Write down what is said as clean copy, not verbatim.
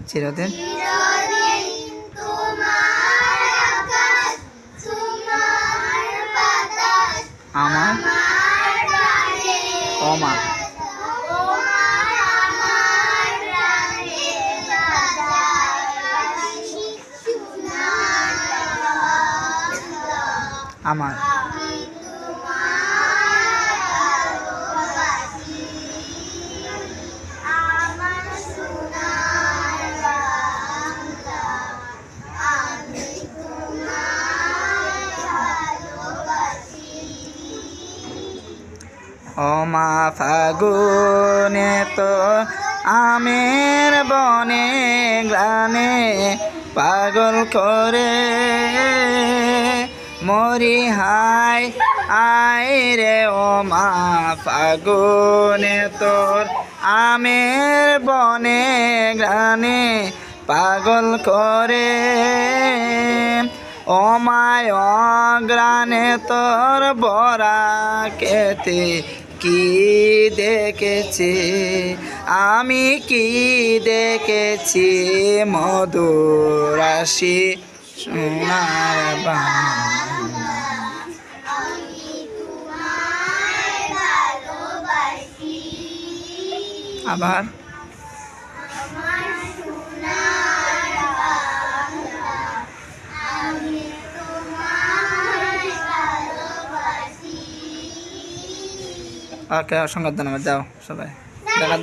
চিরদিন আমার ওমা আমার ওমা ফাগুনে তো আমের বনে গ্রানে পাগল করে মরি হাই আই রে ওমা ফাগুনে তোর আমের বনে গ্রানে পাগল করে ওমায় অগ্রানে তোর বরা কেতে কি দেখেছি আমি কি দেখেছি মধুর রাশি সোনার বাংলা আবার ওকে অসংখ্য ধন্যবাদ যাও সবাই দেখা